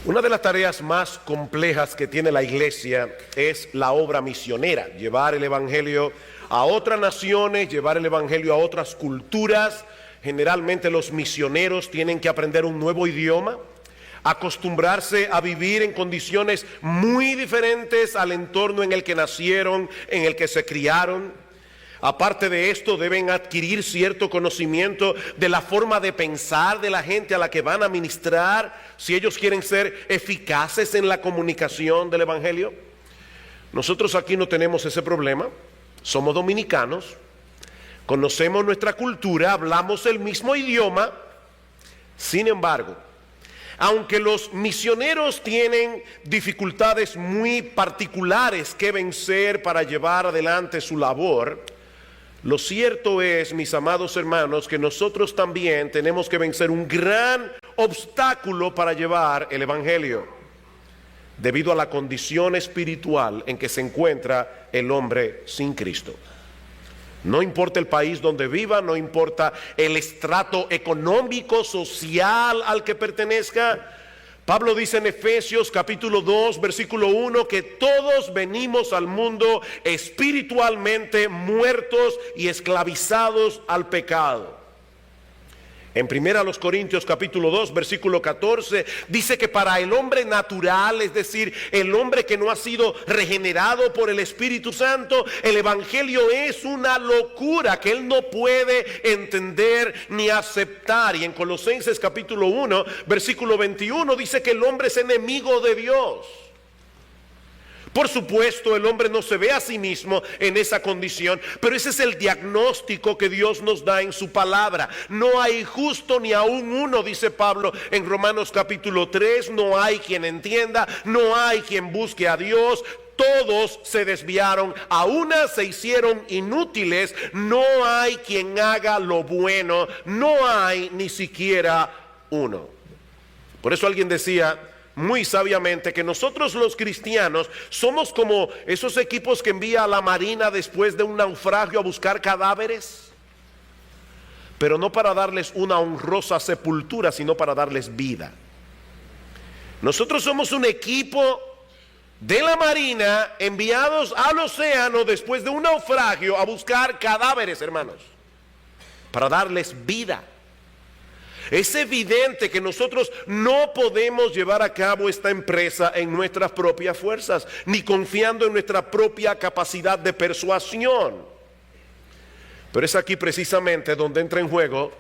Una de las tareas más complejas que tiene la iglesia es la obra misionera, llevar el evangelio a otras naciones, llevar el evangelio a otras culturas. Generalmente los misioneros tienen que aprender un nuevo idioma, acostumbrarse a vivir en condiciones muy diferentes al entorno en el que nacieron, en el que se criaron. Aparte de esto, deben adquirir cierto conocimiento de la forma de pensar de la gente a la que van a ministrar, si ellos quieren ser eficaces en la comunicación del evangelio. Nosotros aquí no tenemos ese problema, somos dominicanos, conocemos nuestra cultura, hablamos el mismo idioma. Sin embargo, aunque los misioneros tienen dificultades muy particulares que vencer para llevar adelante su labor, lo cierto es, mis amados hermanos, que nosotros también tenemos que vencer un gran obstáculo para llevar el evangelio, debido a la condición espiritual en que se encuentra el hombre sin Cristo. No importa el país donde viva, no importa el estrato económico, social al que pertenezca. Pablo dice en Efesios capítulo 2, versículo 1, que todos venimos al mundo espiritualmente muertos y esclavizados al pecado. En 1 Corintios capítulo 2, versículo 14, dice que para el hombre natural, es decir, el hombre que no ha sido regenerado por el Espíritu Santo, el evangelio es una locura que él no puede entender ni aceptar. Y en Colosenses capítulo 1, versículo 21, dice que el hombre es enemigo de Dios. Por supuesto, el hombre no se ve a sí mismo en esa condición, pero ese es el diagnóstico que Dios nos da en su palabra. No hay justo ni aún uno, dice Pablo en Romanos capítulo 3, no hay quien entienda, no hay quien busque a Dios. Todos se desviaron, a una se hicieron inútiles, no hay quien haga lo bueno, no hay ni siquiera uno. Por eso alguien decía muy sabiamente que nosotros los cristianos somos como esos equipos que envía a la marina después de un naufragio a buscar cadáveres, pero no para darles una honrosa sepultura, sino para darles vida. Nosotros somos un equipo de la marina enviados al océano después de un naufragio a buscar cadáveres, hermanos, para darles vida. Es evidente que nosotros no podemos llevar a cabo esta empresa en nuestras propias fuerzas, ni confiando en nuestra propia capacidad de persuasión. Pero es aquí precisamente donde entra en juego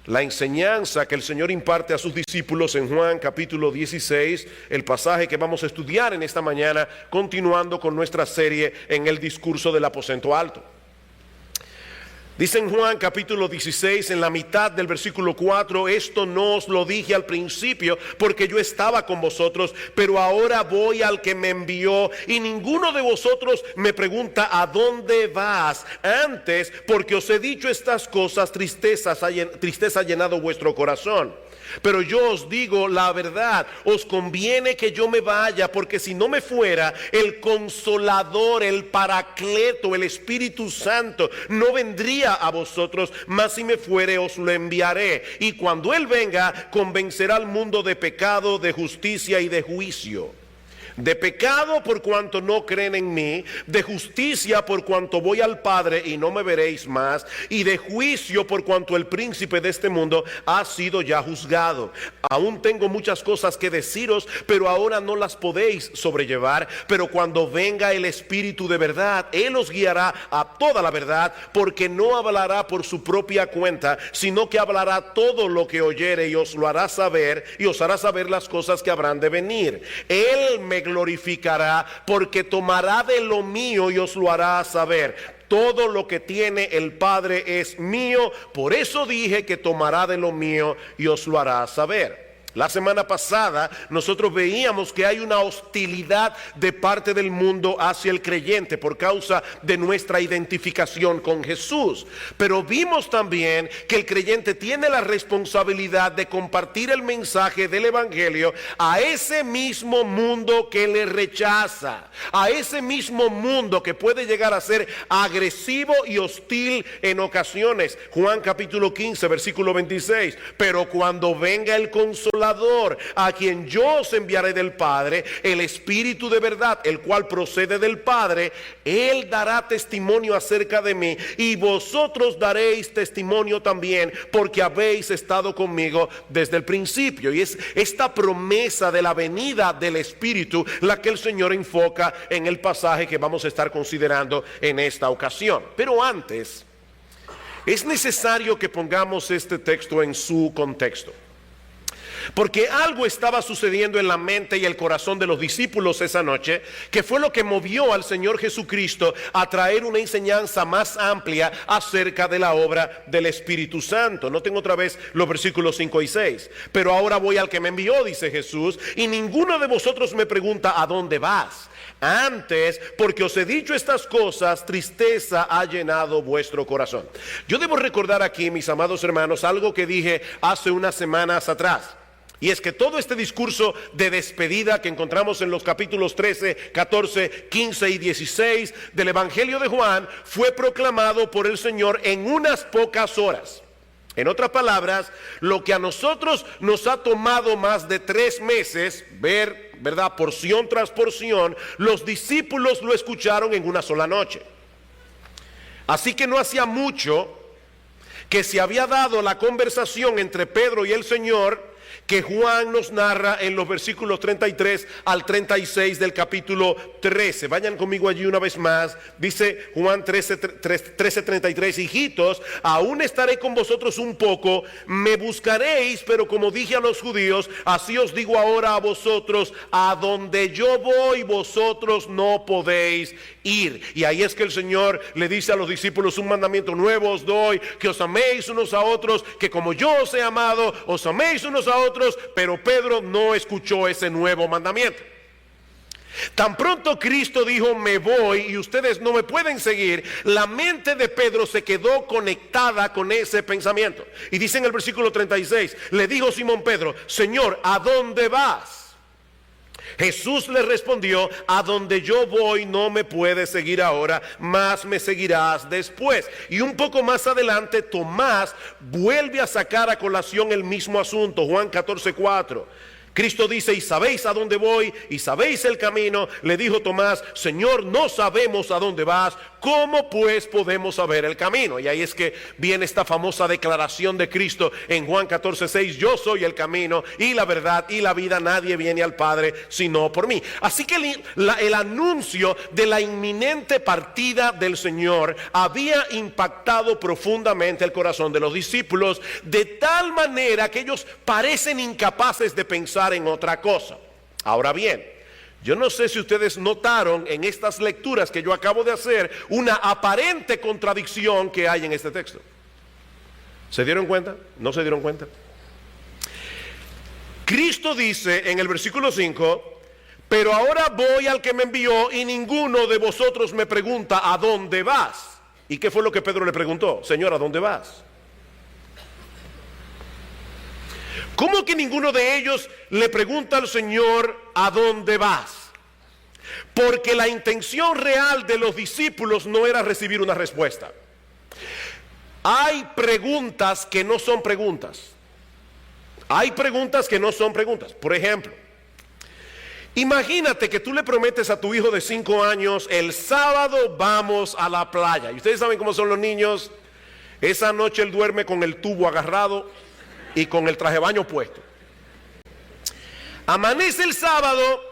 la enseñanza que el Señor imparte a sus discípulos en Juan capítulo 16, el pasaje que vamos a estudiar en esta mañana, continuando con nuestra serie en el discurso del aposento alto. Dice en Juan capítulo 16, en la mitad del versículo 4, esto no os lo dije al principio porque yo estaba con vosotros, pero ahora voy al que me envió y ninguno de vosotros me pregunta ¿a dónde vas? Antes, porque os he dicho estas cosas, tristeza ha llenado vuestro corazón. Pero yo os digo la verdad, os conviene que yo me vaya, porque si no me fuera, el Consolador, el Paracleto, el Espíritu Santo, no vendría a vosotros, mas si me fuere os lo enviaré. Y cuando Él venga, convencerá al mundo de pecado, de justicia y de juicio. De pecado por cuanto no creen en mí, de justicia por cuanto voy al Padre y no me veréis más, y de juicio por cuanto el príncipe de este mundo ha sido ya juzgado. Aún tengo muchas cosas que deciros, pero ahora no las podéis sobrellevar. Pero cuando venga el Espíritu de verdad, Él os guiará a toda la verdad, porque no hablará por su propia cuenta, sino que hablará todo lo que oyere y os lo hará saber, y os hará saber las cosas que habrán de venir. Él me glorificará, porque tomará de lo mío y os lo hará saber. Todo lo que tiene el Padre es mío, por eso dije que tomará de lo mío y os lo hará saber. La semana pasada nosotros veíamos que hay una hostilidad de parte del mundo hacia el creyente por causa de nuestra identificación con Jesús. Pero vimos también que el creyente tiene la responsabilidad de compartir el mensaje del evangelio a ese mismo mundo que le rechaza, a ese mismo mundo que puede llegar a ser agresivo y hostil en ocasiones. Juan capítulo 15, versículo 26. Pero cuando venga el Consolador, Consolador, a quien yo os enviaré del Padre, el Espíritu de verdad, el cual procede del Padre. Él dará testimonio acerca de mí, y vosotros daréis testimonio también, porque habéis estado conmigo desde el principio. Y es esta promesa de la venida del Espíritu la que el Señor enfoca en el pasaje que vamos a estar considerando en esta ocasión. Pero antes, es necesario que pongamos este texto en su contexto, porque algo estaba sucediendo en la mente y el corazón de los discípulos esa noche, que fue lo que movió al Señor Jesucristo a traer una enseñanza más amplia acerca de la obra del Espíritu Santo. Noten otra vez los versículos 5 y 6. Pero ahora voy al que me envió, dice Jesús, y ninguno de vosotros me pregunta ¿a dónde vas? Antes, porque os he dicho estas cosas, tristeza ha llenado vuestro corazón. Yo debo recordar aquí, mis amados hermanos, algo que dije hace unas semanas atrás. Y es que todo este discurso de despedida que encontramos en los capítulos 13, 14, 15 y 16 del Evangelio de Juan fue proclamado por el Señor en unas pocas horas. En otras palabras, lo que a nosotros nos ha tomado más de 3 meses ver, ¿verdad?, porción tras porción, los discípulos lo escucharon en una sola noche. Así que no hacía mucho que se había dado la conversación entre Pedro y el Señor, que Juan nos narra en los versículos 33 al 36 del capítulo 13. Vayan conmigo allí una vez más. Dice Juan 13:33, hijitos, aún estaré con vosotros un poco, me buscaréis, pero como dije a los judíos, así os digo ahora a vosotros, a donde yo voy, vosotros no podéis ir. Y ahí es que el Señor le dice a los discípulos, un mandamiento nuevo os doy, que os améis unos a otros, que como yo os he amado, os améis unos a otros. Pero Pedro no escuchó ese nuevo mandamiento. Tan pronto Cristo dijo, me voy y ustedes no me pueden seguir, la mente de Pedro se quedó conectada con ese pensamiento. Y dice en el versículo 36, le dijo Simón Pedro, Señor, ¿a dónde vas? Jesús le respondió, a donde yo voy no me puedes seguir ahora, mas me seguirás después. Y un poco más adelante Tomás vuelve a sacar a colación el mismo asunto. Juan 14:4. Cristo dice, y sabéis a dónde voy, y sabéis el camino. Le dijo Tomás, Señor, no sabemos a dónde vas, ¿cómo pues podemos saber el camino? Y ahí es que viene esta famosa declaración de Cristo en Juan 14:6, yo soy el camino y la verdad y la vida, nadie viene al Padre sino por mí. Así que el anuncio de la inminente partida del Señor había impactado profundamente el corazón de los discípulos, de tal manera que ellos parecen incapaces de pensar en otra cosa. Ahora bien, yo no sé si ustedes notaron en estas lecturas que yo acabo de hacer una aparente contradicción que hay en este texto. ¿Se dieron cuenta? ¿No se dieron cuenta? Cristo dice en el versículo 5, pero ahora voy al que me envió y ninguno de vosotros me pregunta ¿a dónde vas? ¿Y qué fue lo que Pedro le preguntó? Señor, ¿a dónde vas? ¿Cómo que ninguno de ellos le pregunta al Señor ¿a dónde vas? Porque la intención real de los discípulos no era recibir una respuesta. Hay preguntas que no son preguntas. Hay preguntas que no son preguntas. Por ejemplo, imagínate que tú le prometes a tu hijo de 5 años, el sábado vamos a la playa. Y ustedes saben cómo son los niños. Esa noche él duerme con el tubo agarrado y con el traje de baño puesto. Amanece el sábado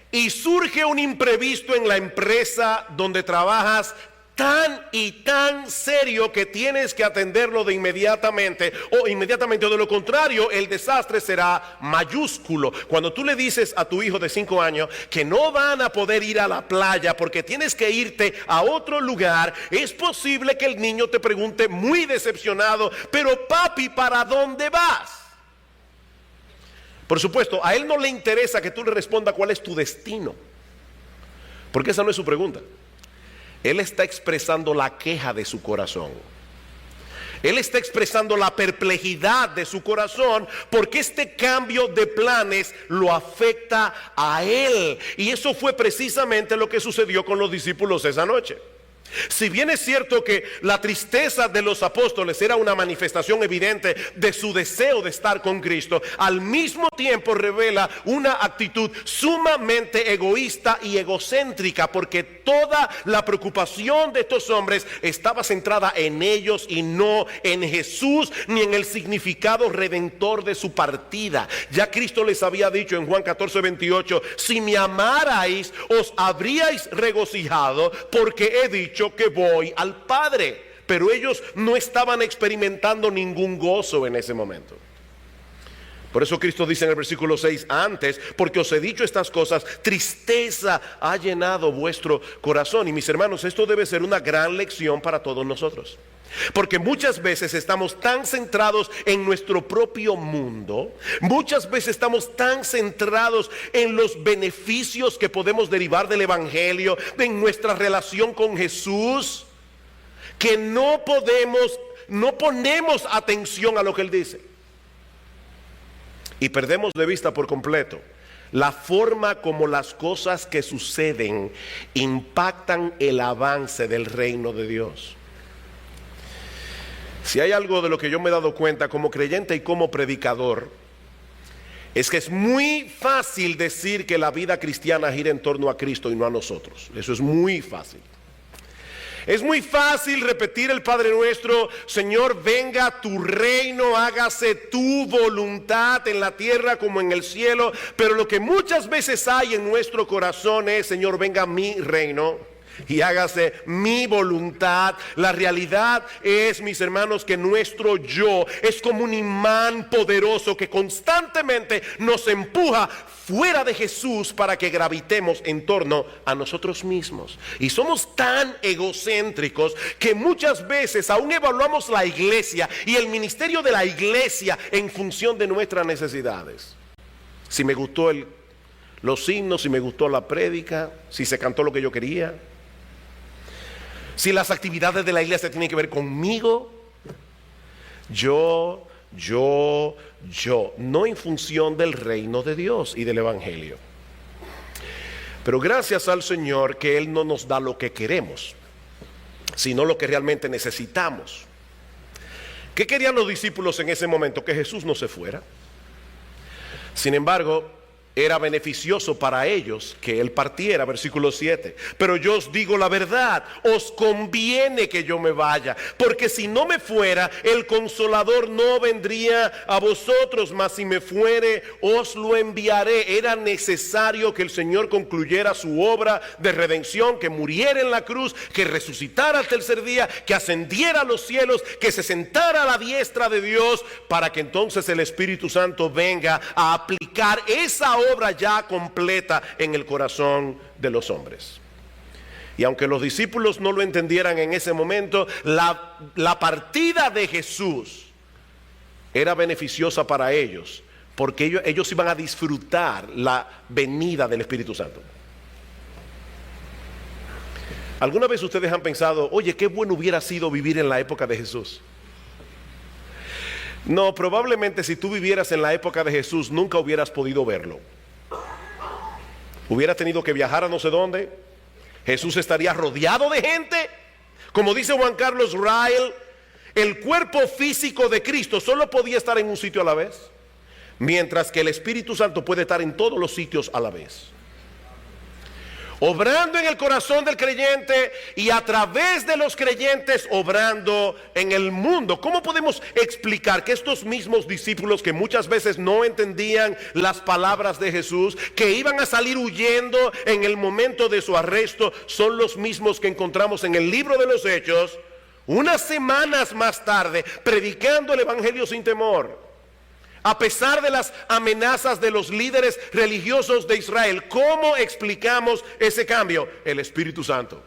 y surge un imprevisto en la empresa donde trabajas tan y tan serio que tienes que atenderlo de inmediatamente, o de lo contrario el desastre será mayúsculo. Cuando tú le dices a tu hijo de 5 años que no van a poder ir a la playa porque tienes que irte a otro lugar, es posible que el niño te pregunte muy decepcionado, pero papi, ¿para dónde vas? Por supuesto, a él no le interesa que tú le respondas cuál es tu destino, porque esa no es su pregunta. Él está expresando la queja de su corazón. Él está expresando la perplejidad de su corazón porque este cambio de planes lo afecta a él. Y eso fue precisamente lo que sucedió con los discípulos esa noche. Si bien es cierto que la tristeza de los apóstoles era una manifestación evidente de su deseo de estar con Cristo, al mismo tiempo revela una actitud sumamente egoísta y egocéntrica, porque toda la preocupación de estos hombres estaba centrada en ellos y no en Jesús ni en el significado redentor de su partida. Ya Cristo les había dicho en Juan 14:28: si me amarais, os habríais regocijado, porque he dicho que voy al Padre. Pero ellos no estaban experimentando ningún gozo en ese momento. Por eso Cristo dice en el versículo 6: antes, porque os he dicho estas cosas, tristeza ha llenado vuestro corazón. Y mis hermanos, esto debe ser una gran lección para todos nosotros, porque muchas veces estamos tan centrados en nuestro propio mundo, muchas veces estamos tan centrados en los beneficios que podemos derivar del Evangelio, en nuestra relación con Jesús, que no ponemos atención a lo que Él dice. Y perdemos de vista por completo la forma como las cosas que suceden impactan el avance del reino de Dios. Si hay algo de lo que yo me he dado cuenta como creyente y como predicador, es que es muy fácil decir que la vida cristiana gira en torno a Cristo y no a nosotros. Eso es muy fácil. Es muy fácil repetir el Padre Nuestro: Señor, venga tu reino, hágase tu voluntad en la tierra como en el cielo. Pero lo que muchas veces hay en nuestro corazón es: Señor, venga mi reino y hágase mi voluntad. La realidad es, mis hermanos, que nuestro yo es como un imán poderoso que constantemente nos empuja fuera de Jesús para que gravitemos en torno a nosotros mismos. Y somos tan egocéntricos que muchas veces aún evaluamos la iglesia y el ministerio de la iglesia en función de nuestras necesidades. Si me gustó los himnos, si me gustó la prédica, si se cantó lo que yo quería, si las actividades de la iglesia tienen que ver conmigo, yo, no en función del reino de Dios y del Evangelio. Pero gracias al Señor que Él no nos da lo que queremos, sino lo que realmente necesitamos. ¿Qué querían los discípulos en ese momento? Que Jesús no se fuera. Sin embargo, era beneficioso para ellos que Él partiera, versículo 7. Pero yo os digo la verdad, os conviene que yo me vaya, porque si no me fuera, el Consolador no vendría a vosotros, mas si me fuere, os lo enviaré. Era necesario que el Señor concluyera su obra de redención, que muriera en la cruz, que resucitara al tercer día, que ascendiera a los cielos, que se sentara a la diestra de Dios, para que entonces el Espíritu Santo venga a aplicar esa obra ya completa en el corazón de los hombres. Y aunque los discípulos no lo entendieran en ese momento, la partida de Jesús era beneficiosa para ellos, porque ellos iban a disfrutar la venida del Espíritu Santo. ¿Alguna vez ustedes han pensado: oye, qué bueno hubiera sido vivir en la época de Jesús? No, probablemente si tú vivieras en la época de Jesús nunca hubieras podido verlo. Hubieras tenido que viajar a no sé dónde. Jesús estaría rodeado de gente. Como dice Juan Carlos Rael, el cuerpo físico de Cristo solo podía estar en un sitio a la vez, mientras que el Espíritu Santo puede estar en todos los sitios a la vez, obrando en el corazón del creyente y a través de los creyentes obrando en el mundo. ¿Cómo podemos explicar que estos mismos discípulos, que muchas veces no entendían las palabras de Jesús, que iban a salir huyendo en el momento de su arresto, son los mismos que encontramos en el libro de los Hechos, unas semanas más tarde, predicando el Evangelio sin temor? A pesar de las amenazas de los líderes religiosos de Israel, ¿cómo explicamos ese cambio? El Espíritu Santo.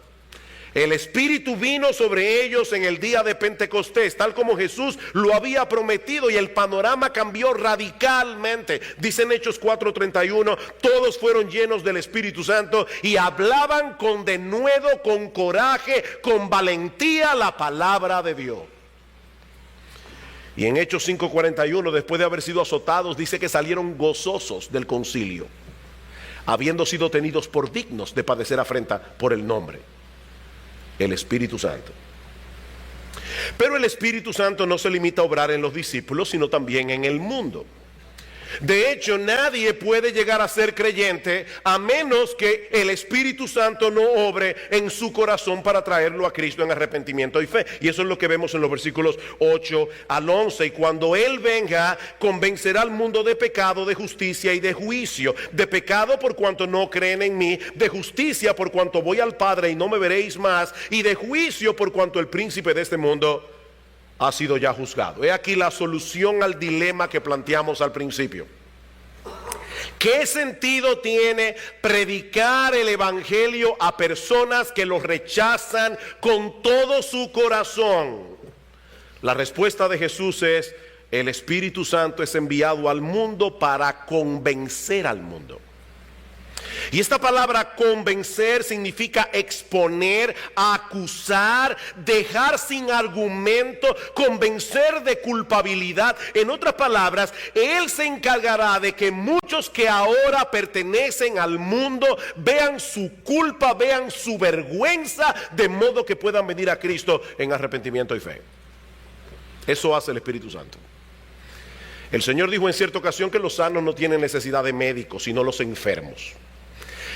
El Espíritu vino sobre ellos en el día de Pentecostés, tal como Jesús lo había prometido, y el panorama cambió radicalmente. Dice en Hechos 4:31, todos fueron llenos del Espíritu Santo y hablaban con denuedo, con coraje, con valentía la palabra de Dios. Y en Hechos 5:41, después de haber sido azotados, dice que salieron gozosos del concilio, habiendo sido tenidos por dignos de padecer afrenta por el nombre. el Espíritu Santo. Pero el Espíritu Santo no se limita a obrar en los discípulos, sino también en el mundo. De hecho, nadie puede llegar a ser creyente a menos que el Espíritu Santo no obre en su corazón para traerlo a Cristo en arrepentimiento y fe. Y eso es lo que vemos en los versículos 8 al 11. Y cuando Él venga, convencerá al mundo de pecado, de justicia y de juicio. De pecado por cuanto no creen en mí, de justicia por cuanto voy al Padre y no me veréis más, y de juicio por cuanto el príncipe de este mundo ha sido ya juzgado. He aquí la solución al dilema que planteamos al principio. ¿Qué sentido tiene predicar el evangelio a personas que lo rechazan con todo su corazón? La respuesta de Jesús es: el Espíritu Santo es enviado al mundo para convencer al mundo. Y esta palabra convencer significa exponer, acusar, dejar sin argumento, convencer de culpabilidad. En otras palabras, Él se encargará de que muchos que ahora pertenecen al mundo vean su culpa, vean su vergüenza, de modo que puedan venir a Cristo en arrepentimiento y fe. Eso hace el Espíritu Santo. El Señor dijo en cierta ocasión que los sanos no tienen necesidad de médicos, sino los enfermos.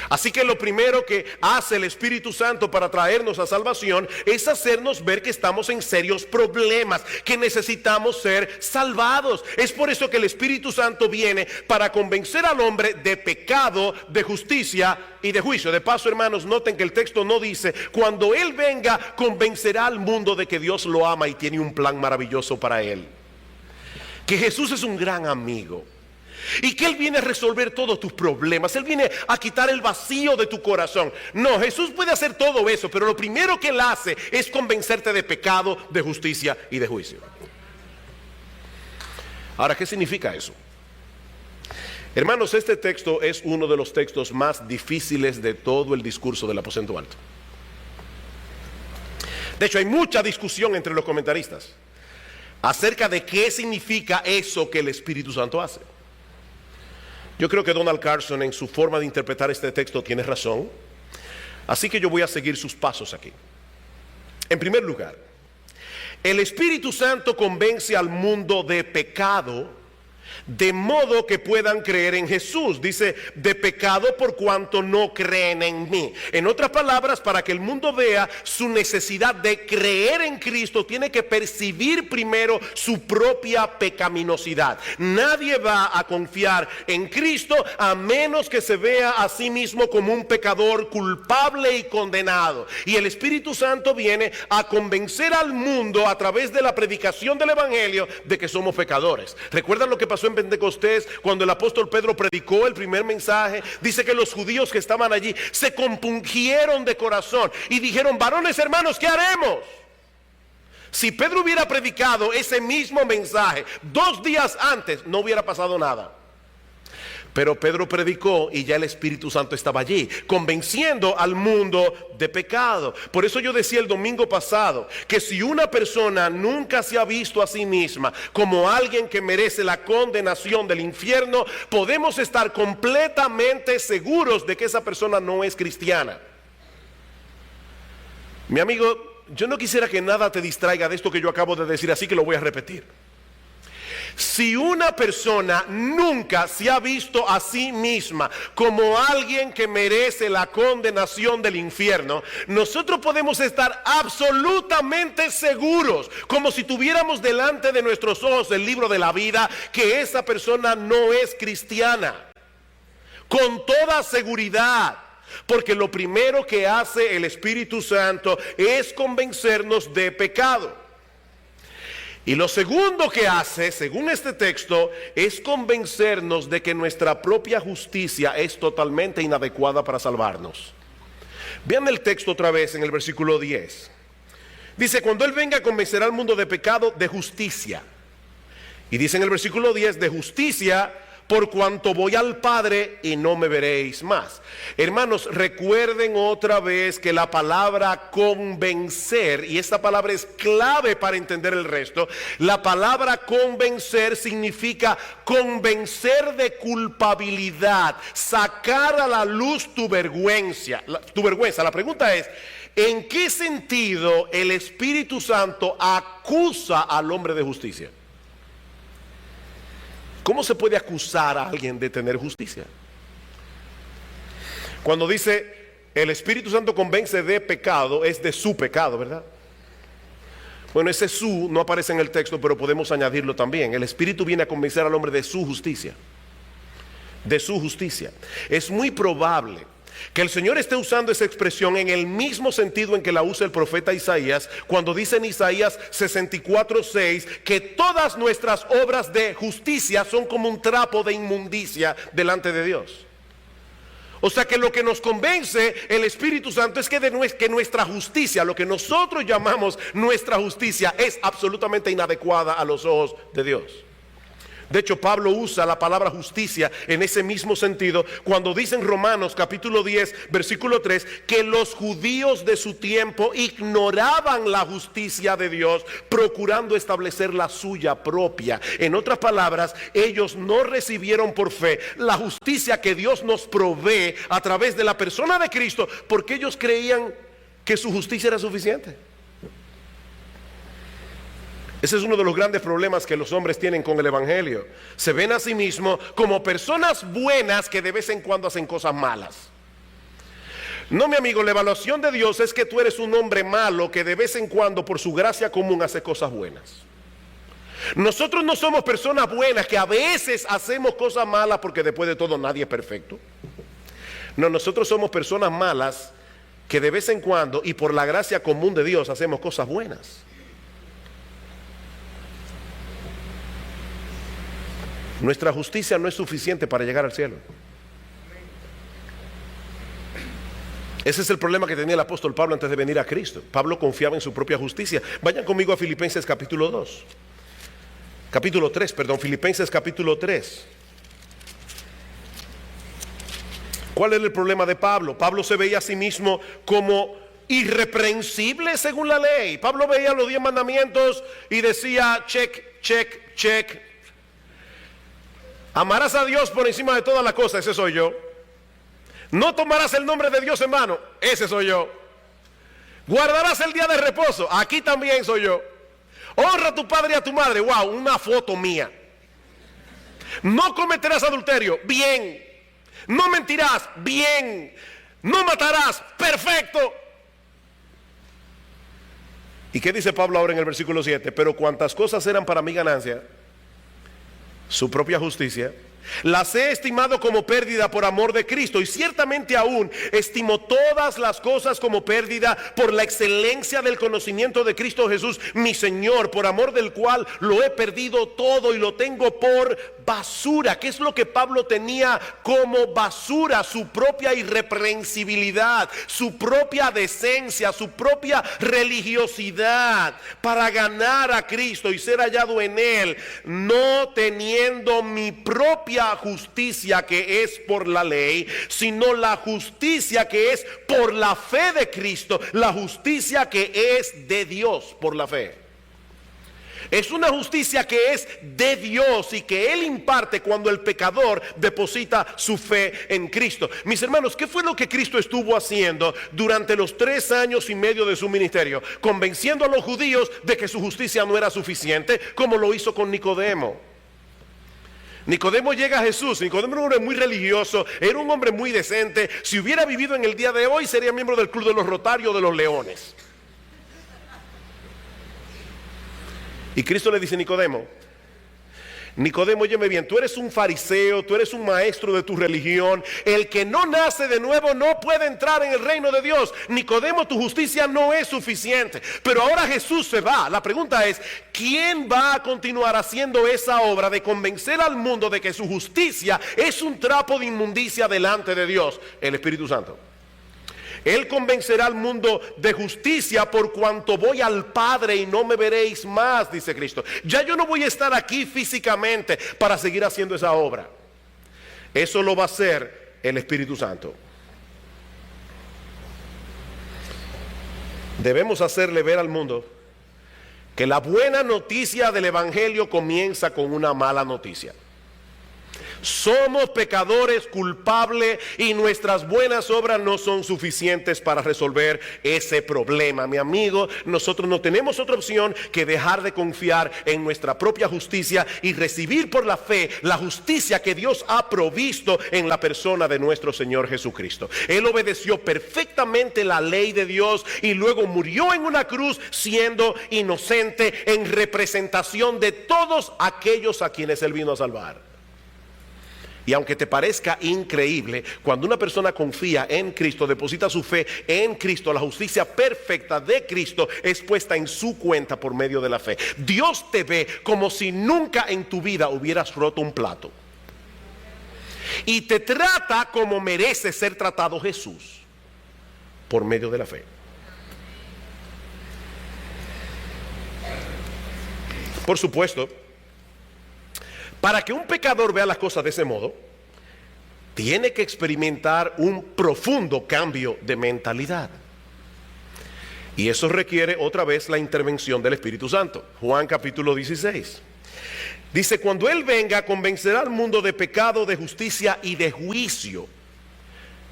Así que lo primero que hace el Espíritu Santo para traernos a salvación es hacernos ver que estamos en serios problemas, que necesitamos ser salvados. Es por eso que el Espíritu Santo viene para convencer al hombre de pecado, de justicia y de juicio. De paso, hermanos, noten que el texto no dice: cuando Él venga, convencerá al mundo de que Dios lo ama y tiene un plan maravilloso para él. Que Jesús es un gran amigo y que Él viene a resolver todos tus problemas. Él viene a quitar el vacío de tu corazón. No, Jesús puede hacer todo eso, pero lo primero que Él hace es convencerte de pecado, de justicia y de juicio. Ahora, ¿qué significa eso? Hermanos, este texto es uno de los textos más difíciles de todo el discurso del aposento alto. De hecho, hay mucha discusión entre los comentaristas acerca de qué significa eso que el Espíritu Santo hace. Yo creo que Donald Carson, en su forma de interpretar este texto, tiene razón. Así que yo voy a seguir sus pasos aquí. En primer lugar, el Espíritu Santo convence al mundo de pecado, de modo que puedan creer en Jesús. Dice: de pecado por cuanto no creen en mí. En otras palabras, para que el mundo vea su necesidad de creer en Cristo, tiene que percibir primero su propia pecaminosidad. Nadie va a confiar en Cristo a menos que se vea a sí mismo como un pecador culpable y condenado. Y el Espíritu Santo viene a convencer al mundo a través de la predicación del evangelio de que somos pecadores. ¿Recuerdan lo que pasó en Pentecostés cuando el apóstol Pedro predicó el primer mensaje? Dice que los judíos que estaban allí se compungieron de corazón y dijeron: varones hermanos, ¿qué haremos? Si Pedro hubiera predicado ese mismo mensaje 2 días antes, no hubiera pasado nada. Pero Pedro predicó y ya el Espíritu Santo estaba allí, convenciendo al mundo de pecado. Por eso yo decía el domingo pasado que si una persona nunca se ha visto a sí misma como alguien que merece la condenación del infierno, podemos estar completamente seguros de que esa persona no es cristiana. Mi amigo, yo no quisiera que nada te distraiga de esto que yo acabo de decir, así que lo voy a repetir. Si una persona nunca se ha visto a sí misma como alguien que merece la condenación del infierno, nosotros podemos estar absolutamente seguros, como si tuviéramos delante de nuestros ojos el libro de la vida, que esa persona no es cristiana. Con toda seguridad. Porque lo primero que hace el Espíritu Santo es convencernos de pecado. Y lo segundo que hace, según este texto, es convencernos de que nuestra propia justicia es totalmente inadecuada para salvarnos. Vean el texto otra vez en el versículo 10. Dice: cuando Él venga, convencerá al mundo de pecado, de justicia. Y dice en el versículo 10, de justicia por cuanto voy al Padre y no me veréis más. Hermanos, recuerden otra vez que la palabra convencer, y esta palabra es clave para entender el resto, la palabra convencer significa convencer de culpabilidad, sacar a la luz tu vergüenza. La pregunta es: ¿En qué sentido el Espíritu Santo acusa al hombre de justicia? ¿Cómo se puede acusar a alguien de tener justicia? Cuando dice el Espíritu Santo convence de pecado, es de su pecado, ¿verdad? Bueno, ese su no aparece en el texto, pero podemos añadirlo también. El Espíritu viene a convencer al hombre de su justicia. De su justicia. Es muy probable que el Señor esté usando esa expresión en el mismo sentido en que la usa el profeta Isaías, cuando dice en Isaías 64:6 que todas nuestras obras de justicia son como un trapo de inmundicia delante de Dios. O sea que lo que nos convence el Espíritu Santo es que nuestra justicia, lo que nosotros llamamos nuestra justicia, es absolutamente inadecuada a los ojos de Dios. De hecho, Pablo usa la palabra justicia en ese mismo sentido cuando dice en Romanos capítulo 10, versículo 3, que los judíos de su tiempo ignoraban la justicia de Dios, procurando establecer la suya propia. En otras palabras, ellos no recibieron por fe la justicia que Dios nos provee a través de la persona de Cristo, porque ellos creían que su justicia era suficiente. Ese es uno de los grandes problemas que los hombres tienen con el Evangelio. Se ven a sí mismos como personas buenas que de vez en cuando hacen cosas malas. No, mi amigo, la evaluación de Dios es que tú eres un hombre malo que de vez en cuando por su gracia común hace cosas buenas. Nosotros no somos personas buenas que a veces hacemos cosas malas porque después de todo nadie es perfecto. No, nosotros somos personas malas que de vez en cuando y por la gracia común de Dios hacemos cosas buenas. Nuestra justicia no es suficiente para llegar al cielo. Ese es el problema que tenía el apóstol Pablo antes de venir a Cristo. Pablo confiaba en su propia justicia. Vayan conmigo a Filipenses capítulo 2. Capítulo 3, perdón, Filipenses capítulo 3. ¿Cuál era el problema de Pablo? Pablo se veía a sí mismo como irreprensible según la ley. Pablo veía los 10 mandamientos y decía check, check, check. Amarás a Dios por encima de todas las cosas, ese soy yo. No tomarás el nombre de Dios en vano, ese soy yo. Guardarás el día de reposo, aquí también soy yo. Honra a tu padre y a tu madre, wow, una foto mía. No cometerás adulterio, bien. No mentirás, bien. No matarás, perfecto. ¿Y qué dice Pablo ahora en el versículo 7? Pero cuantas cosas eran para mi ganancia, su propia justicia, las he estimado como pérdida por amor de Cristo, y ciertamente aún estimo todas las cosas como pérdida por la excelencia del conocimiento de Cristo Jesús, mi Señor, por amor del cual lo he perdido todo y lo tengo por basura. ¿Qué es lo que Pablo tenía como basura? Su propia irreprensibilidad, su propia decencia, su propia religiosidad, para ganar a Cristo y ser hallado en Él, no teniendo mi propia justicia que es por la ley, sino la justicia que es por la fe de Cristo, la justicia que es de Dios por la fe. Es una justicia que es de Dios y que Él imparte cuando el pecador deposita su fe en Cristo. Mis hermanos, ¿qué fue lo que Cristo estuvo haciendo durante los 3 años y medio de su ministerio? Convenciendo a los judíos de que su justicia no era suficiente, como lo hizo con Nicodemo. Nicodemo llega a Jesús. Nicodemo era un hombre muy religioso, era un hombre muy decente. Si hubiera vivido en el día de hoy, sería miembro del club de los Rotarios de los Leones. Y Cristo le dice a Nicodemo, óyeme bien, tú eres un fariseo, tú eres un maestro de tu religión. El que no nace de nuevo no puede entrar en el reino de Dios. Nicodemo, tu justicia no es suficiente. Pero ahora Jesús se va. La pregunta es, ¿quién va a continuar haciendo esa obra de convencer al mundo de que su justicia es un trapo de inmundicia delante de Dios? El Espíritu Santo. Él convencerá al mundo de justicia por cuanto voy al Padre y no me veréis más, dice Cristo. Ya yo no voy a estar aquí físicamente para seguir haciendo esa obra. Eso lo va a hacer el Espíritu Santo. Debemos hacerle ver al mundo que la buena noticia del Evangelio comienza con una mala noticia. Somos pecadores culpables y nuestras buenas obras no son suficientes para resolver ese problema. Mi amigo, nosotros no tenemos otra opción que dejar de confiar en nuestra propia justicia y recibir por la fe la justicia que Dios ha provisto en la persona de nuestro Señor Jesucristo. Él obedeció perfectamente la ley de Dios y luego murió en una cruz siendo inocente en representación de todos aquellos a quienes Él vino a salvar. Y aunque te parezca increíble, cuando una persona confía en Cristo, deposita su fe en Cristo, la justicia perfecta de Cristo es puesta en su cuenta por medio de la fe. Dios te ve como si nunca en tu vida hubieras roto un plato. Y te trata como merece ser tratado Jesús, por medio de la fe. Por supuesto, para que un pecador vea las cosas de ese modo, tiene que experimentar un profundo cambio de mentalidad. Y eso requiere otra vez la intervención del Espíritu Santo. Juan capítulo 16. Dice, cuando Él venga, convencerá al mundo de pecado, de justicia y de juicio.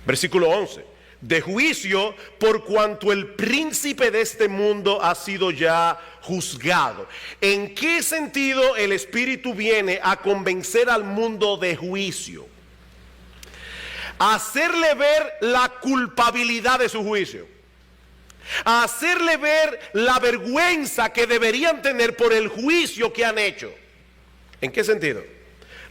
Versículo 11. De juicio, por cuanto el príncipe de este mundo ha sido ya juzgado. ¿En qué sentido el Espíritu viene a convencer al mundo de juicio? A hacerle ver la culpabilidad de su juicio. A hacerle ver la vergüenza que deberían tener por el juicio que han hecho. ¿En qué sentido?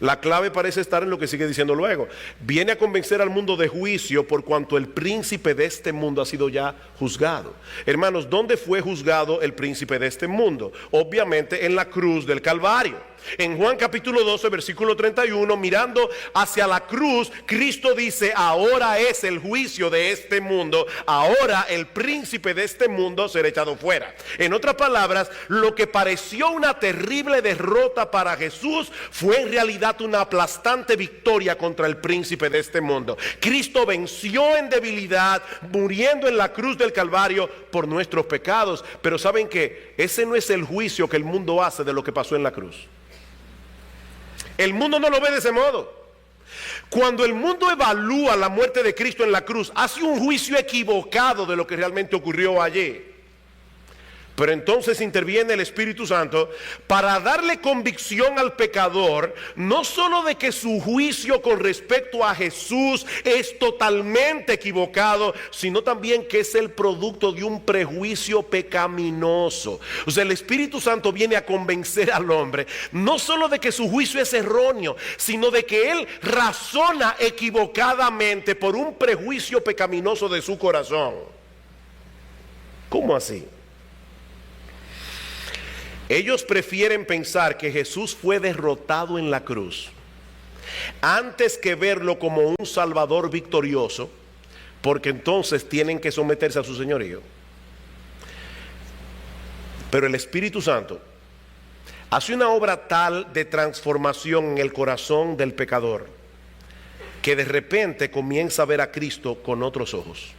La clave parece estar en lo que sigue diciendo luego. Viene a convencer al mundo de juicio por cuanto el príncipe de este mundo ha sido ya juzgado. Hermanos, ¿dónde fue juzgado el príncipe de este mundo? Obviamente en la cruz del Calvario. En Juan capítulo 12, versículo 31, mirando hacia la cruz, Cristo dice, ahora es el juicio de este mundo, ahora el príncipe de este mundo será echado fuera. En otras palabras, lo que pareció una terrible derrota para Jesús fue en realidad una aplastante victoria contra el príncipe de este mundo. Cristo venció en debilidad, muriendo en la cruz del Calvario por nuestros pecados. Pero ¿saben qué? Ese no es el juicio que el mundo hace de lo que pasó en la cruz. El mundo no lo ve de ese modo. Cuando el mundo evalúa la muerte de Cristo en la cruz, hace un juicio equivocado de lo que realmente ocurrió allí. Pero entonces interviene el Espíritu Santo para darle convicción al pecador, no solo de que su juicio con respecto a Jesús es totalmente equivocado, sino también que es el producto de un prejuicio pecaminoso. O sea, el Espíritu Santo viene a convencer al hombre, no solo de que su juicio es erróneo, sino de que él razona equivocadamente por un prejuicio pecaminoso de su corazón. ¿Cómo así? Ellos prefieren pensar que Jesús fue derrotado en la cruz antes que verlo como un Salvador victorioso, porque entonces tienen que someterse a su señorío. Pero el Espíritu Santo hace una obra tal de transformación en el corazón del pecador que de repente comienza a ver a Cristo con otros ojos.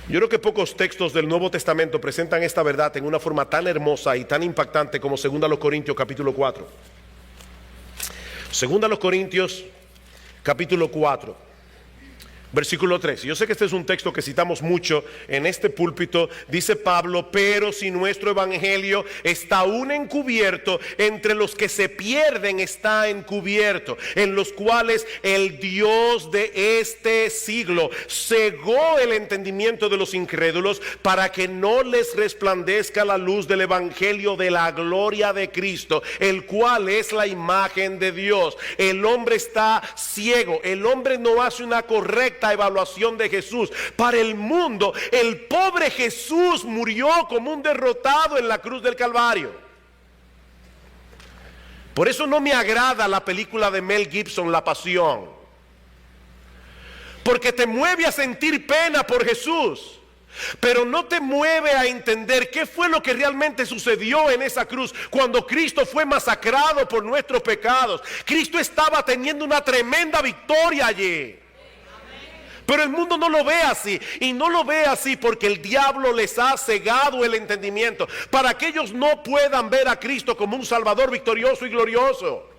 Yo creo que pocos textos del Nuevo Testamento presentan esta verdad en una forma tan hermosa y tan impactante como 2 Corintios capítulo 4. 2 Corintios capítulo 4. Versículo 3. Yo sé que este es un texto que citamos mucho en este púlpito. Dice Pablo, pero si nuestro evangelio está aún encubierto, entre los que se pierden está encubierto, en los cuales el Dios de este siglo cegó el entendimiento de los incrédulos para que no les resplandezca la luz del evangelio de la gloria de Cristo, el cual es la imagen de Dios. El hombre está ciego, el hombre no hace una correcta evaluación de Jesús. Para el mundo, el pobre Jesús murió como un derrotado en la cruz del Calvario. Por eso no me agrada la película de Mel Gibson, La Pasión, porque te mueve a sentir pena por Jesús, pero no te mueve a entender qué fue lo que realmente sucedió en esa cruz cuando Cristo fue masacrado por nuestros pecados. Cristo estaba teniendo una tremenda victoria allí. Pero el mundo no lo ve así, y no lo ve así porque el diablo les ha cegado el entendimiento para que ellos no puedan ver a Cristo como un Salvador victorioso y glorioso.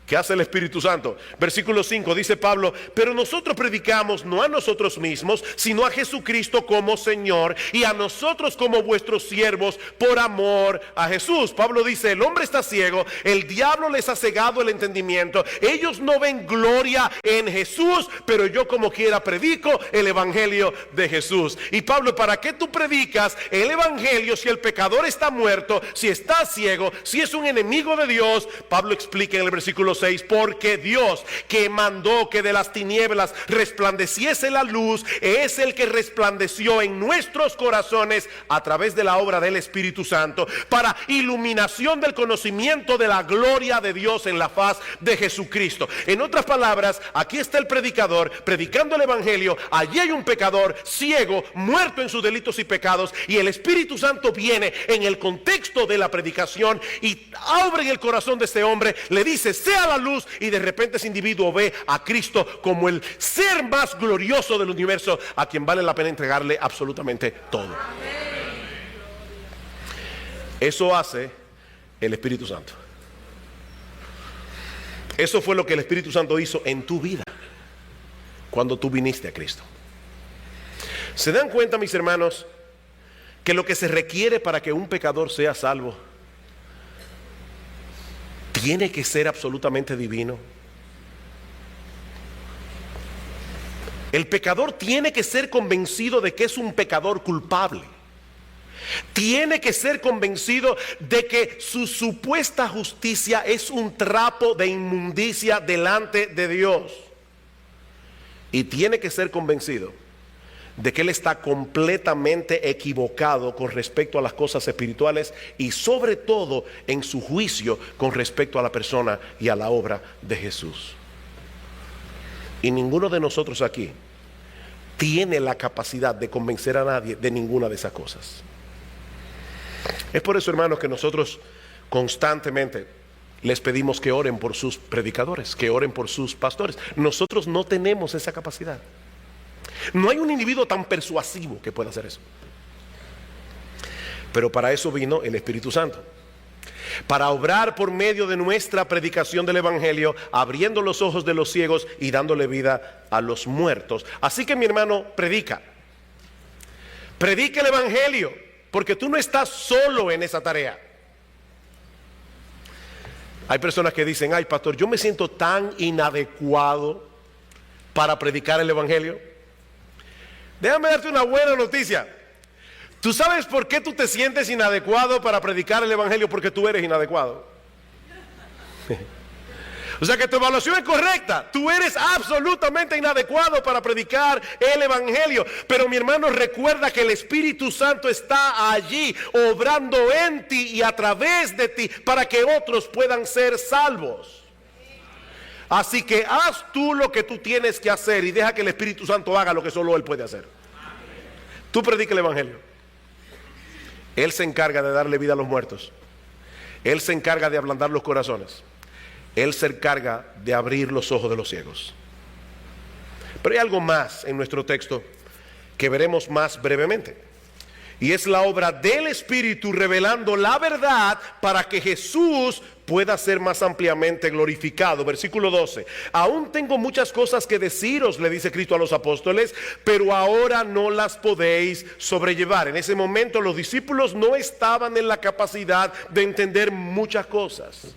¿Qué hace el Espíritu Santo? Versículo 5 dice Pablo: pero nosotros predicamos no a nosotros mismos, sino a Jesucristo como Señor, y a nosotros como vuestros siervos por amor a Jesús. Pablo dice: el hombre está ciego, el diablo les ha cegado el entendimiento, ellos no ven gloria en Jesús, pero yo como quiera predico el evangelio de Jesús. Y Pablo: ¿para qué tú predicas el evangelio si el pecador está muerto, si está ciego, si es un enemigo de Dios? Pablo explica en el versículo 6: porque Dios, que mandó que de las tinieblas resplandeciese la luz, es el que resplandeció en nuestros corazones a través de la obra del Espíritu Santo, para iluminación del conocimiento de la gloria de Dios en la faz de Jesucristo. En otras palabras, aquí está el predicador predicando el evangelio, allí hay un pecador ciego, muerto en sus delitos y pecados, y el Espíritu Santo viene en el contexto de la predicación y obra en el corazón de este hombre, le dice: sea la luz, y de repente ese individuo ve a Cristo como el ser más glorioso del universo, a quien vale la pena entregarle absolutamente todo. Eso hace el Espíritu Santo. Eso fue lo que el Espíritu Santo hizo en tu vida cuando tú viniste a Cristo. ¿Se dan cuenta, mis hermanos, que lo que se requiere para que un pecador sea salvo tiene que ser absolutamente divino? El pecador tiene que ser convencido de que es un pecador culpable. Tiene que ser convencido de que su supuesta justicia es un trapo de inmundicia delante de Dios. Y tiene que ser convencido de que él está completamente equivocado con respecto a las cosas espirituales, y sobre todo en su juicio con respecto a la persona y a la obra de Jesús. Y ninguno de nosotros aquí tiene la capacidad de convencer a nadie de ninguna de esas cosas. Es por eso, hermanos, que nosotros constantemente les pedimos que oren por sus predicadores, que oren por sus pastores. Nosotros no tenemos esa capacidad. No hay un individuo tan persuasivo que pueda hacer eso. Pero para eso vino el Espíritu Santo, para obrar por medio de nuestra predicación del evangelio, abriendo los ojos de los ciegos y dándole vida a los muertos. Así que, mi hermano, predica el evangelio, porque tú no estás solo en esa tarea. Hay personas que dicen: ay, pastor, yo me siento tan inadecuado para predicar el evangelio. Déjame darte una buena noticia. ¿Tú sabes por qué tú te sientes inadecuado para predicar el evangelio? Porque tú eres inadecuado. O sea que tu evaluación es correcta. Tú eres absolutamente inadecuado para predicar el evangelio. Pero, mi hermano, recuerda que el Espíritu Santo está allí obrando en ti y a través de ti para que otros puedan ser salvos. Así que haz tú lo que tú tienes que hacer y deja que el Espíritu Santo haga lo que solo Él puede hacer. Tú predica el evangelio. Él se encarga de darle vida a los muertos. Él se encarga de ablandar los corazones. Él se encarga de abrir los ojos de los ciegos. Pero hay algo más en nuestro texto que veremos más brevemente. Y es la obra del Espíritu revelando la verdad para que Jesús pueda ser más ampliamente glorificado. Versículo 12. Aún tengo muchas cosas que deciros, le dice Cristo a los apóstoles, pero ahora no las podéis sobrellevar. En ese momento los discípulos no estaban en la capacidad de entender muchas cosas.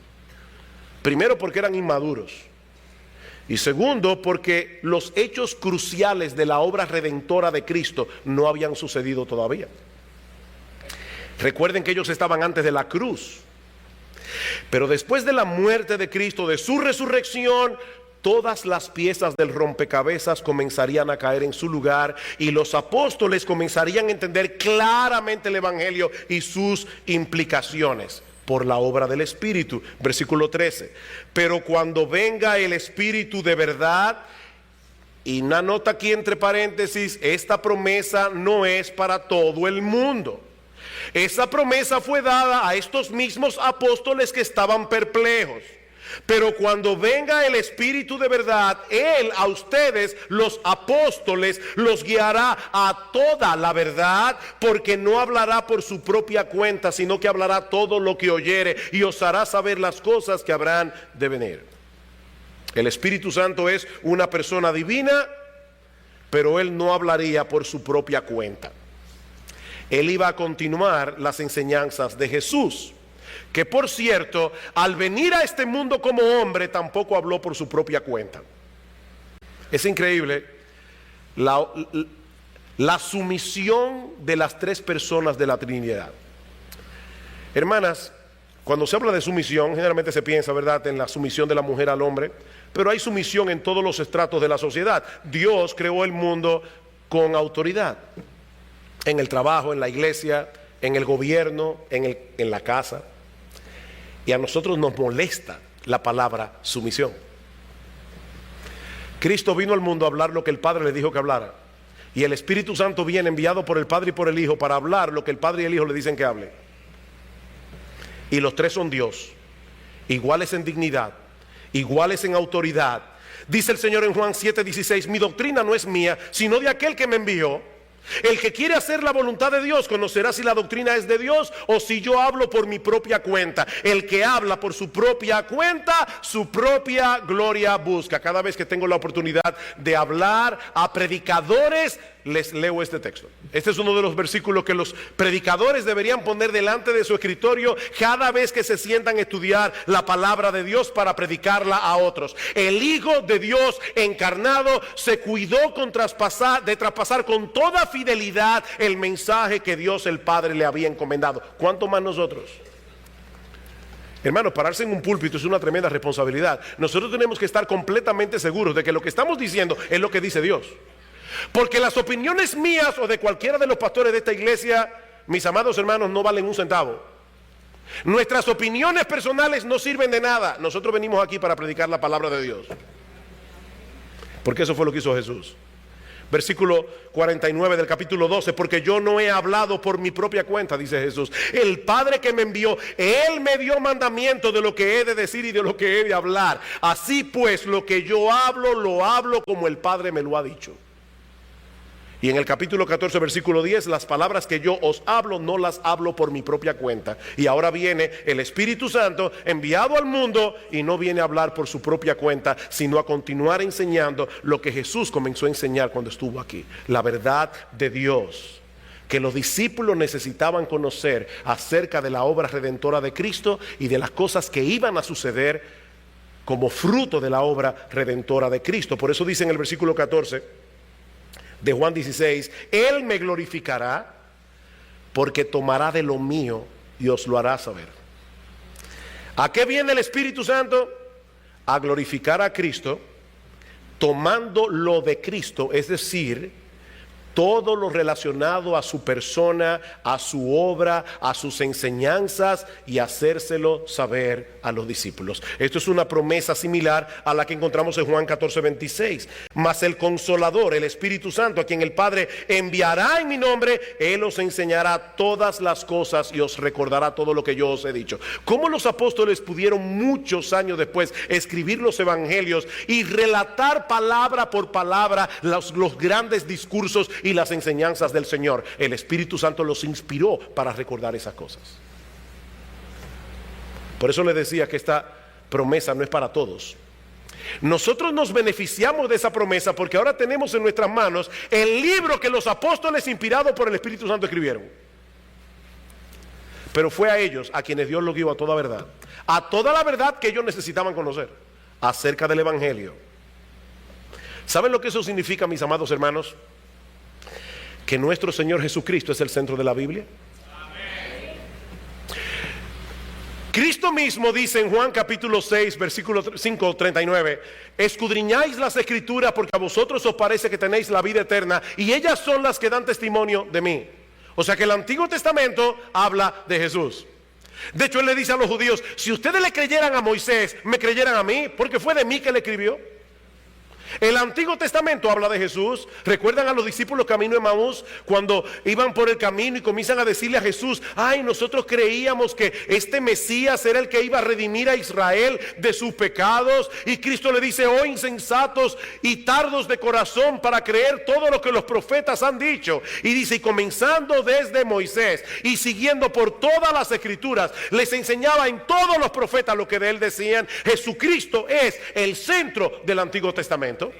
Primero, porque eran inmaduros. Y segundo, porque los hechos cruciales de la obra redentora de Cristo no habían sucedido todavía. Recuerden que ellos estaban antes de la cruz. Pero después de la muerte de Cristo, de su resurrección, todas las piezas del rompecabezas comenzarían a caer en su lugar y los apóstoles comenzarían a entender claramente el evangelio y sus implicaciones por la obra del Espíritu. Versículo 13. Pero cuando venga el Espíritu de verdad, y una nota aquí entre paréntesis, esta promesa no es para todo el mundo. Esa promesa fue dada a estos mismos apóstoles que estaban perplejos. Pero cuando venga el Espíritu de verdad, Él a ustedes, los apóstoles, los guiará a toda la verdad, porque no hablará por su propia cuenta, sino que hablará todo lo que oyere y os hará saber las cosas que habrán de venir. El Espíritu Santo es una persona divina, pero Él no hablaría por su propia cuenta. Él iba a continuar las enseñanzas de Jesús, que por cierto, al venir a este mundo como hombre, tampoco habló por su propia cuenta. Es increíble la sumisión de las tres personas de la Trinidad. Hermanas, cuando se habla de sumisión, generalmente se piensa, ¿verdad?, en la sumisión de la mujer al hombre, pero hay sumisión en todos los estratos de la sociedad. Dios creó el mundo con autoridad, en el trabajo, en la iglesia, en el gobierno, en la casa. Y a nosotros nos molesta la palabra sumisión. Cristo vino al mundo a hablar lo que el Padre le dijo que hablara. Y el Espíritu Santo viene enviado por el Padre y por el Hijo para hablar lo que el Padre y el Hijo le dicen que hable. Y los tres son Dios, iguales en dignidad, iguales en autoridad. Dice el Señor en Juan 7:16, mi doctrina no es mía, sino de aquel que me envió. El que quiere hacer la voluntad de Dios conocerá si la doctrina es de Dios o si yo hablo por mi propia cuenta. El que habla por su propia cuenta, su propia gloria busca. Cada vez que tengo la oportunidad de hablar a predicadores, les leo este texto. Este es uno de los versículos que los predicadores deberían poner delante de su escritorio cada vez que se sientan a estudiar la palabra de Dios para predicarla a otros. El Hijo de Dios encarnado se cuidó de traspasar con toda fidelidad el mensaje que Dios el Padre le había encomendado. ¿Cuánto más nosotros? Hermanos, pararse en un púlpito es una tremenda responsabilidad. Nosotros tenemos que estar completamente seguros de que lo que estamos diciendo es lo que dice Dios. Porque las opiniones mías o de cualquiera de los pastores de esta iglesia, mis amados hermanos, no valen un centavo. Nuestras opiniones personales no sirven de nada. Nosotros venimos aquí para predicar la palabra de Dios. Porque eso fue lo que hizo Jesús. Versículo 49 del capítulo 12, porque yo no he hablado por mi propia cuenta, dice Jesús. El Padre que me envió, Él me dio mandamiento de lo que he de decir y de lo que he de hablar. Así pues, lo que yo hablo, lo hablo como el Padre me lo ha dicho. Y en el capítulo 14, versículo 10, las palabras que yo os hablo, no las hablo por mi propia cuenta. Y ahora viene el Espíritu Santo enviado al mundo y no viene a hablar por su propia cuenta, sino a continuar enseñando lo que Jesús comenzó a enseñar cuando estuvo aquí. La verdad de Dios, que los discípulos necesitaban conocer acerca de la obra redentora de Cristo y de las cosas que iban a suceder como fruto de la obra redentora de Cristo. Por eso dice en el versículo 14 de Juan 16, Él me glorificará porque tomará de lo mío y os lo hará saber. ¿A qué viene el Espíritu Santo? A glorificar a Cristo, tomando lo de Cristo, es decir, todo lo relacionado a su persona, a su obra, a sus enseñanzas y hacérselo saber a los discípulos. Esto es una promesa similar a la que encontramos en Juan 14:26. Mas el Consolador, el Espíritu Santo, a quien el Padre enviará en mi nombre, Él os enseñará todas las cosas y os recordará todo lo que yo os he dicho. ¿Cómo los apóstoles pudieron muchos años después escribir los evangelios y relatar palabra por palabra los grandes discursos y las enseñanzas del Señor? El Espíritu Santo los inspiró para recordar esas cosas. Por eso les decía que esta promesa no es para todos. Nosotros nos beneficiamos de esa promesa porque ahora tenemos en nuestras manos el libro que los apóstoles inspirados por el Espíritu Santo escribieron. Pero fue a ellos a quienes Dios los guió a toda verdad, a toda la verdad que ellos necesitaban conocer acerca del Evangelio. ¿Saben lo que eso significa, mis amados hermanos? Que nuestro Señor Jesucristo es el centro de la Biblia. Amén. Cristo mismo dice en Juan capítulo 6, versículo 5:39, escudriñáis las escrituras porque a vosotros os parece que tenéis la vida eterna y ellas son las que dan testimonio de mí. O sea que el Antiguo Testamento habla de Jesús. De hecho, Él le dice a los judíos, si ustedes le creyeran a Moisés, me creyeran a mí, porque fue de mí que le escribió. El Antiguo Testamento habla de Jesús. ¿Recuerdan a los discípulos camino de Emaús cuando iban por el camino y comienzan a decirle a Jesús: ay, nosotros creíamos que este Mesías era el que iba a redimir a Israel de sus pecados? Y Cristo le dice: oh insensatos y tardos de corazón para creer todo lo que los profetas han dicho. Y dice: y comenzando desde Moisés y siguiendo por todas las escrituras, les enseñaba en todos los profetas lo que de él decían. Jesucristo es el centro del Antiguo Testamento.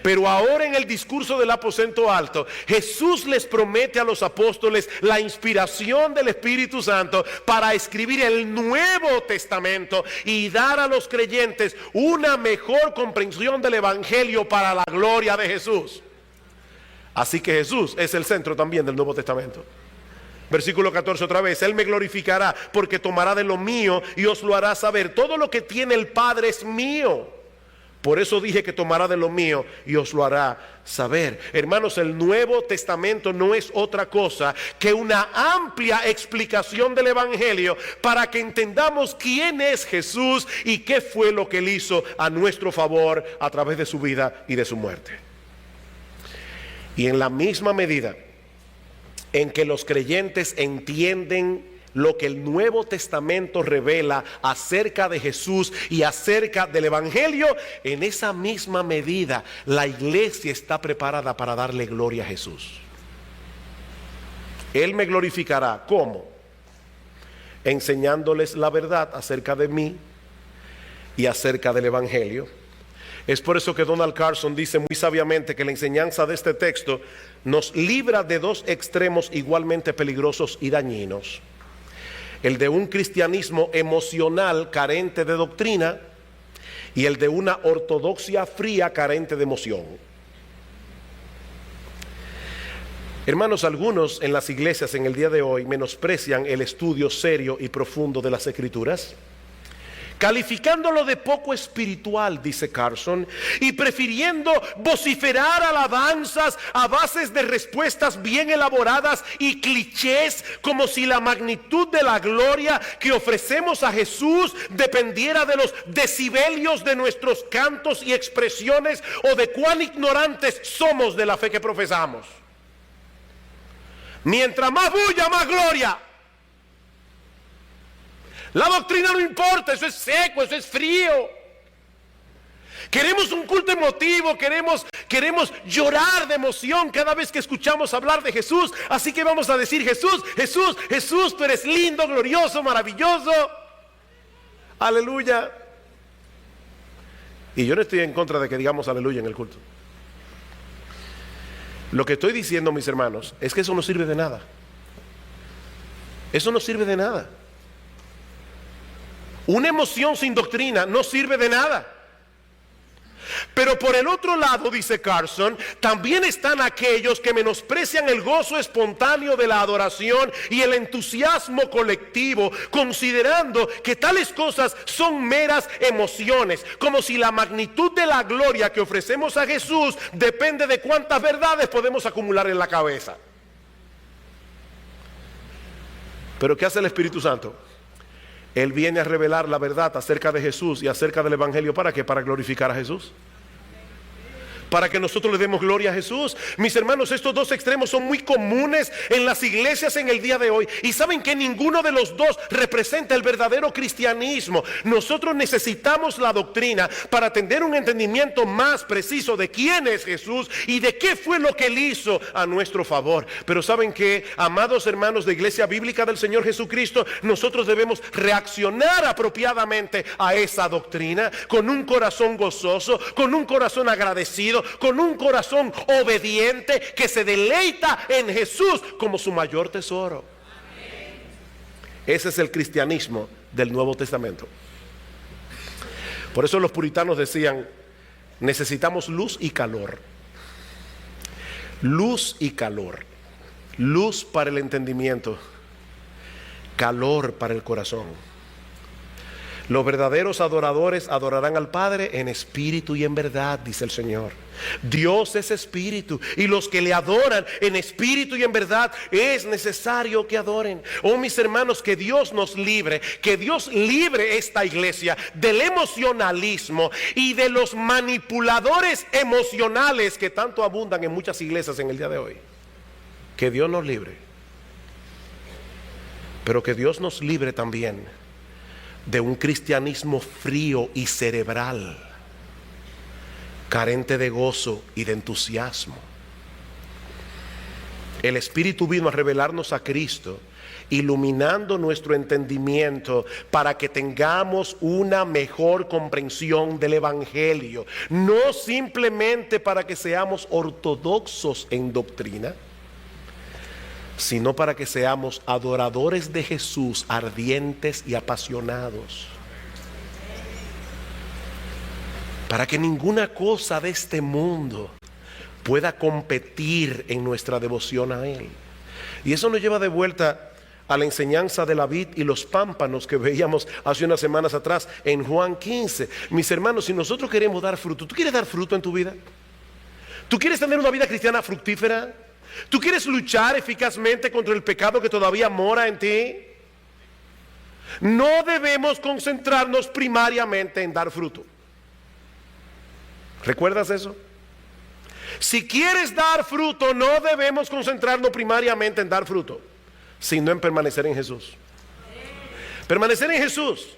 Pero ahora en el discurso del aposento alto, Jesús les promete a los apóstoles la inspiración del Espíritu Santo para escribir el Nuevo Testamento y dar a los creyentes una mejor comprensión del Evangelio para la gloria de Jesús. Así que Jesús es el centro también del Nuevo Testamento. Versículo 14 otra vez: Él me glorificará porque tomará de lo mío y os lo hará saber. Todo lo que tiene el Padre es mío. Por eso dije que tomará de lo mío y os lo hará saber. Hermanos, el Nuevo Testamento no es otra cosa que una amplia explicación del Evangelio para que entendamos quién es Jesús y qué fue lo que él hizo a nuestro favor a través de su vida y de su muerte. Y en la misma medida en que los creyentes entienden lo que el Nuevo Testamento revela acerca de Jesús y acerca del Evangelio, en esa misma medida la iglesia está preparada para darle gloria a Jesús. Él me glorificará. ¿Cómo? Enseñándoles la verdad acerca de mí y acerca del Evangelio. Es por eso que Donald Carson dice muy sabiamente que la enseñanza de este texto nos libra de dos extremos igualmente peligrosos y dañinos: el de un cristianismo emocional carente de doctrina y el de una ortodoxia fría carente de emoción. Hermanos, algunos en las iglesias en el día de hoy menosprecian el estudio serio y profundo de las Escrituras, calificándolo de poco espiritual, dice Carson, y prefiriendo vociferar alabanzas a bases de respuestas bien elaboradas y clichés, como si la magnitud de la gloria que ofrecemos a Jesús dependiera de los decibelios de nuestros cantos y expresiones o de cuán ignorantes somos de la fe que profesamos. Mientras más bulla, más gloria. La doctrina no importa, eso es seco, eso es frío. Queremos un culto emotivo, queremos llorar de emoción cada vez que escuchamos hablar de Jesús. Así que vamos a decir: Jesús, Jesús, Jesús, tú eres lindo, glorioso, maravilloso. Aleluya. Y yo no estoy en contra de que digamos aleluya en el culto. Lo que estoy diciendo, mis hermanos, es que eso no sirve de nada. Eso no sirve de nada. Una emoción sin doctrina no sirve de nada. Pero por el otro lado, dice Carson, también están aquellos que menosprecian el gozo espontáneo de la adoración y el entusiasmo colectivo, considerando que tales cosas son meras emociones, como si la magnitud de la gloria que ofrecemos a Jesús depende de cuántas verdades podemos acumular en la cabeza. Pero ¿qué hace el Espíritu Santo? Él viene a revelar la verdad acerca de Jesús y acerca del Evangelio. ¿Para qué? Para glorificar a Jesús. Para que nosotros le demos gloria a Jesús. Mis hermanos, estos dos extremos son muy comunes en las iglesias en el día de hoy. Y saben que ninguno de los dos representa el verdadero cristianismo. Nosotros necesitamos la doctrina para tener un entendimiento más preciso de quién es Jesús y de qué fue lo que él hizo a nuestro favor. Pero saben que, amados hermanos de Iglesia Bíblica del Señor Jesucristo, nosotros debemos reaccionar apropiadamente a esa doctrina con un corazón gozoso, con un corazón agradecido, con un corazón obediente que se deleita en Jesús como su mayor tesoro. Ese es el cristianismo del Nuevo Testamento. Por eso los puritanos decían: necesitamos luz y calor. Luz y calor. Luz para el entendimiento, calor para el corazón. Los verdaderos adoradores adorarán al Padre en espíritu y en verdad, dice el Señor. Dios es espíritu, y los que le adoran en espíritu y en verdad es necesario que adoren. Oh, mis hermanos, que Dios nos libre, que Dios libre esta iglesia del emocionalismo y de los manipuladores emocionales que tanto abundan en muchas iglesias en el día de hoy. Que Dios nos libre, pero que Dios nos libre también de un cristianismo frío y cerebral, carente de gozo y de entusiasmo. El Espíritu vino a revelarnos a Cristo, iluminando nuestro entendimiento para que tengamos una mejor comprensión del Evangelio, no simplemente para que seamos ortodoxos en doctrina, sino para que seamos adoradores de Jesús, ardientes y apasionados. Para que ninguna cosa de este mundo pueda competir en nuestra devoción a Él. Y eso nos lleva de vuelta a la enseñanza de la vid y los pámpanos que veíamos hace unas semanas atrás en Juan 15. Mis hermanos, si nosotros queremos dar fruto, ¿tú quieres dar fruto en tu vida? ¿Tú quieres tener una vida cristiana fructífera? ¿Tú quieres luchar eficazmente contra el pecado que todavía mora en ti? No debemos concentrarnos primariamente en dar fruto. ¿Recuerdas eso? Si quieres dar fruto, no debemos concentrarnos primariamente en dar fruto, sino en permanecer en Jesús. Permanecer en Jesús,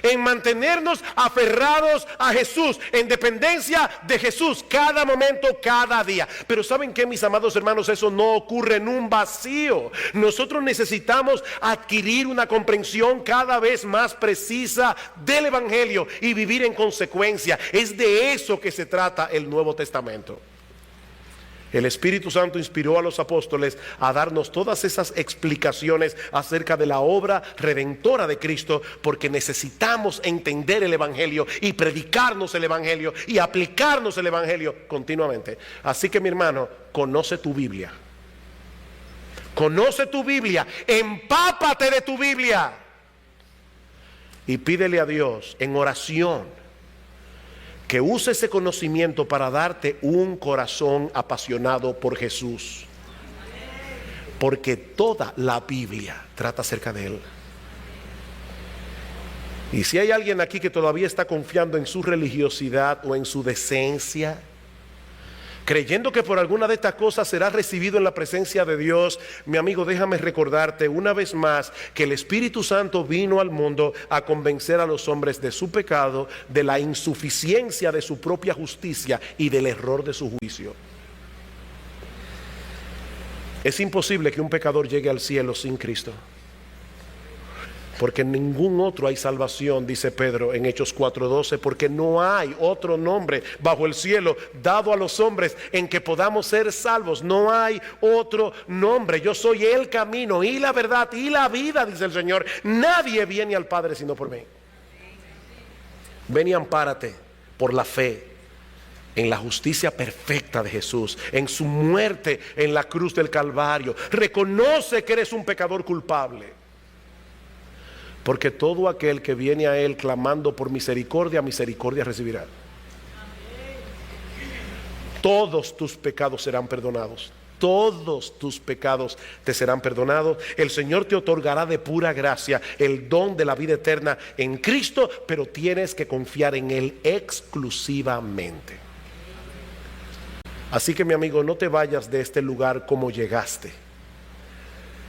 en mantenernos aferrados a Jesús, en dependencia de Jesús, cada momento, cada día. Pero ¿saben qué, mis amados hermanos? Eso no ocurre en un vacío. Nosotros necesitamos adquirir una comprensión cada vez más precisa del Evangelio y vivir en consecuencia. Es de eso que se trata el Nuevo Testamento. El Espíritu Santo inspiró a los apóstoles a darnos todas esas explicaciones acerca de la obra redentora de Cristo, porque necesitamos entender el Evangelio y predicarnos el Evangelio y aplicarnos el Evangelio continuamente. Así que, mi hermano, conoce tu Biblia. Conoce tu Biblia, empápate de tu Biblia y pídele a Dios en oración que use ese conocimiento para darte un corazón apasionado por Jesús. Porque toda la Biblia trata acerca de Él. Y si hay alguien aquí que todavía está confiando en su religiosidad o en su decencia, creyendo que por alguna de estas cosas será recibido en la presencia de Dios, mi amigo, déjame recordarte una vez más que el Espíritu Santo vino al mundo a convencer a los hombres de su pecado, de la insuficiencia de su propia justicia y del error de su juicio. Es imposible que un pecador llegue al cielo sin Cristo, porque en ningún otro hay salvación, dice Pedro en Hechos 4:12, porque no hay otro nombre bajo el cielo dado a los hombres en que podamos ser salvos. No hay otro nombre. Yo soy el camino y la verdad y la vida, dice el Señor. Nadie viene al Padre sino por mí. Ven y ampárate por la fe en la justicia perfecta de Jesús, en su muerte en la cruz del Calvario. Reconoce que eres un pecador culpable, porque todo aquel que viene a Él clamando por misericordia, misericordia recibirá. Todos tus pecados serán perdonados. Todos tus pecados te serán perdonados. El Señor te otorgará de pura gracia el don de la vida eterna en Cristo, pero tienes que confiar en Él exclusivamente. Así que, mi amigo, no te vayas de este lugar como llegaste.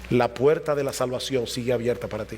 La puerta de la salvación sigue abierta para ti.